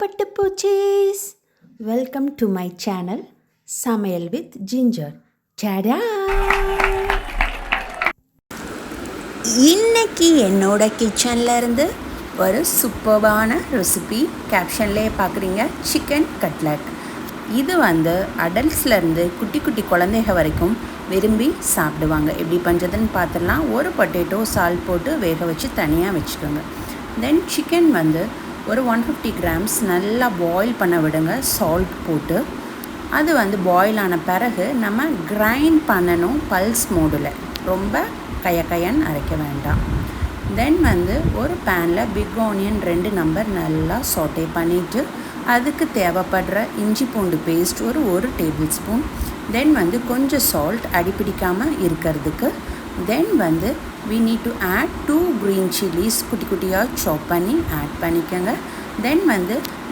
பட்டு பூச்சீஸ். Welcome to my channel சமையல் with ginger. டடா! இன்னைக்கு என்னோட கிச்சனில் இருந்து ஒரு சூப்பர்பான ரெசிபி. கேப்ஷன்லேயே பார்க்குறீங்க, சிக்கன் கட்லட். இது அடல்ட்ஸ்லேருந்து குட்டி குட்டி குழந்தைங்க வரைக்கும் விரும்பி சாப்பிடுவாங்க. எப்படி பண்ணுறதுன்னு பார்த்துடலாம். ஒரு பொட்டேட்டோ சால்ட் போட்டு வேக வச்சு தனியாக வச்சுக்கோங்க. தென் சிக்கன் ஒரு 150 கிராம்ஸ் நல்லா பாயில் பண்ண விடுங்க, சால்ட் போட்டு. அது பாயில் ஆன பிறகு நம்ம கிரைண்ட் பண்ணணும் பல்ஸ் மோடில், ரொம்ப கையன் அரைக்க வேண்டாம். தென் ஒரு பேனில் பிக் ஆனியன் 2 நம்பர் நல்லா சாட்டே பண்ணிவிட்டு, அதுக்கு தேவைப்படுற இஞ்சி பூண்டு பேஸ்ட் ஒரு டேபிள் ஸ்பூன். தென் கொஞ்சம் சால்ட் அடிப்பிடிக்காமல் இருக்கிறதுக்கு. தென் we need to add 2 green chilies குட்டி குட்டியாக சாப் பண்ணி ஆட் பண்ணிக்கோங்க. தென்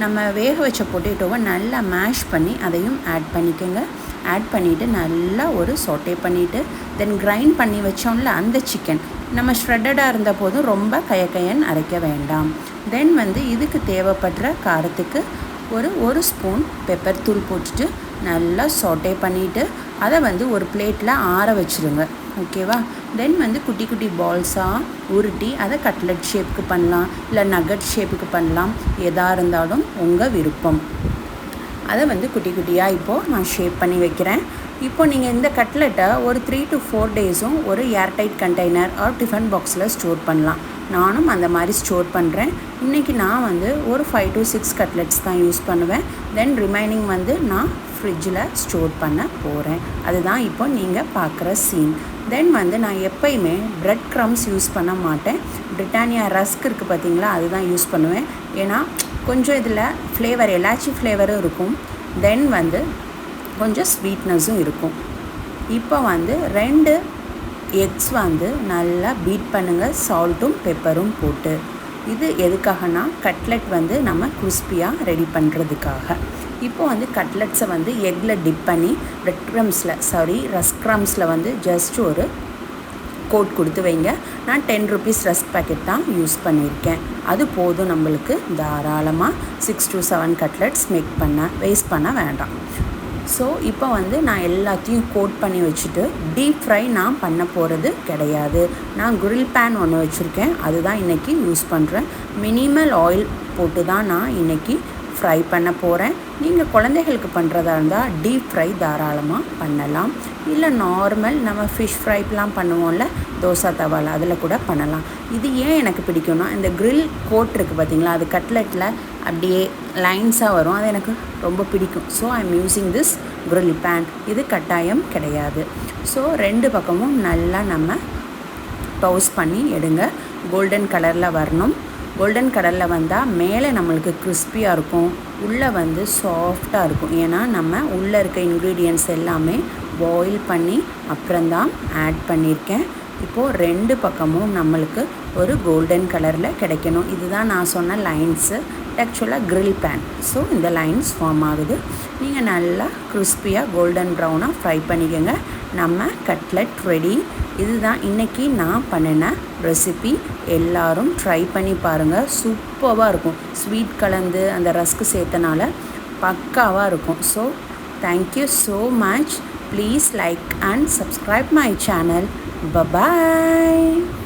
நம்ம வேக வச்ச பொட்டேட்டோவை நல்லா மேஷ் பண்ணி அதையும் ஆட் பண்ணிக்கோங்க. ஆட் பண்ணிவிட்டு நல்லா ஒரு சாட்டே பண்ணிவிட்டு, தென் கிரைண்ட் பண்ணி வச்சோம்ல அந்த சிக்கன் நம்ம ஷ்ரெட்டடாக இருந்த போதும் ரொம்ப கையன் அரைக்க வேண்டாம். தென் இதுக்கு தேவைப்படுற காரத்துக்கு ஒரு ஸ்பூன் பெப்பர் தூள் போட்டுட்டு நல்லா சாட்டே பண்ணிவிட்டு அதை ஒரு பிளேட்டில் ஆற வச்சுருங்க. ஓகேவா? தென் குட்டி குட்டி பால்ஸாக உருட்டி அதை கட்லெட் ஷேப்புக்கு பண்ணலாம், இல்லை நகட் ஷேப்புக்கு பண்ணலாம். எதாக இருந்தாலும் உங்கள் விருப்பம். அதை குட்டி குட்டியாக இப்போது நான் ஷேப் பண்ணி வைக்கிறேன். இப்போ நீங்கள் இந்த கட்லெட்டை ஒரு 3 to 4 டேஸும் ஒரு ஏர்டைட் கண்டெய்னர் ஆர் டிஃபன் பாக்ஸில் ஸ்டோர் பண்ணலாம். நானும் அந்த மாதிரி ஸ்டோர் பண்ணுறேன். இன்றைக்கி நான் ஒரு 5 to 6 கட்லெட்ஸ் தான் யூஸ் பண்ணுவேன். தென் ரிமைனிங் நான் ஃப்ரிட்ஜில் ஸ்டோர் பண்ண போகிறேன். அதுதான் இப்போ நீங்கள் பார்க்குற சீன். தென் நான் எப்போயுமே ப்ரெட் க்ரம்ஸ் யூஸ் பண்ண மாட்டேன். பிரிட்டானியா ரஸ்க் இருக்குது பார்த்தீங்களா, அதுதான் யூஸ் பண்ணுவேன். ஏன்னா கொஞ்சம் இதில் ஃப்ளேவர், எலாச்சி ஃப்ளேவரும் இருக்கும். தென் கொஞ்சம் ஸ்வீட்னஸும் இருக்கும். இப்போ 2 எக்ஸ் நல்லா பீட் பண்ணுங்கள், சால்ட்டும் பெப்பரும் போட்டு. இது எதுக்காகனா கட்லெட் நம்ம கிறிஸ்பியாக ரெடி பண்ணுறதுக்காக. இப்போ கட்லெட்ஸை எக்கில் டிப் பண்ணி ரஸ்க் க்ரம்ஸில் ஜஸ்ட் ஒரு கோட் கொடுத்து வைங்க. நான் 10 rupees ரஸ்க் பேக்கெட் தான் யூஸ் பண்ணியிருக்கேன். அது போதும் நம்மளுக்கு தாராளமாக 6 to 7 கட்லெட்ஸ் வேஸ்ட் பண்ண வேண்டாம். ஸோ இப்போ நான் எல்லாத்தையும் கோட் பண்ணி வச்சுட்டு டீப் ஃப்ரை நான் பண்ண போகிறது கிடையாது. நான் grill pan ஒன்று வச்சுருக்கேன், அதுதான் இன்றைக்கி யூஸ் பண்ணுறேன். மினிமல் ஆயில் போட்டு தான் நான் இன்றைக்கி ஃப்ரை பண்ண போகிறேன். நீங்கள் குழந்தைகளுக்கு பண்ணுறதா இருந்தால் டீப் ஃப்ரை தாராளமாக பண்ணலாம். இல்லை நார்மல் நம்ம ஃபிஷ் ஃப்ரைலாம் பண்ணுவோம்ல தோசை தவாவில், அதில் கூட பண்ணலாம். இது ஏன் எனக்கு பிடிக்கும்னா, இந்த grill கோட் இருக்குது பார்த்திங்களா, அது கட்லெட்டில் அப்படியே லைன்ஸாக வரும். அது எனக்கு ரொம்ப பிடிக்கும். So I am using this grill pan. இது கட்டாயம் கிடையாது. ஸோ 2 பக்கமும் நல்லா நம்ம டோஸ்ட் பண்ணி எடுங்க. கோல்டன் கலரில் வரணும். கோல்டன் கலரில் வந்தால் மேலே நம்மளுக்கு கிறிஸ்பியாக இருக்கும், உள்ளே சாஃப்டாக இருக்கும். ஏன்னா நம்ம உள்ளே இருக்க இன்க்ரீடியன்ட்ஸ் எல்லாமே பாயில் பண்ணி அப்புறம்தான் ஆட் பண்ணியிருக்கேன். இப்போது 2 பக்கமும் நம்மளுக்கு ஒரு கோல்டன் கலரில் கிடைக்கணும். இதுதான் நான் சொன்ன லைன்ஸு. ஆக்சுவலாக grill pan. ஸோ இந்த லைன்ஸ் ஃபார்ம் ஆகுது. நீங்கள் நல்லா கிறிஸ்பியாக கோல்டன் ப்ரௌனாக ஃப்ரை பண்ணிக்கோங்க. நம்ம கட்லெட் ரெடி. இதுதான் இன்றைக்கி நான் பண்ணின ரெசிபி. எல்லோரும் ட்ரை பண்ணி பாருங்கள். சூப்பராக இருக்கும். ஸ்வீட் கலந்து அந்த ரஸ்க்கு சேர்த்தனால பக்காவாக இருக்கும். So thank you so much. Please like and subscribe my channel. Bye-bye.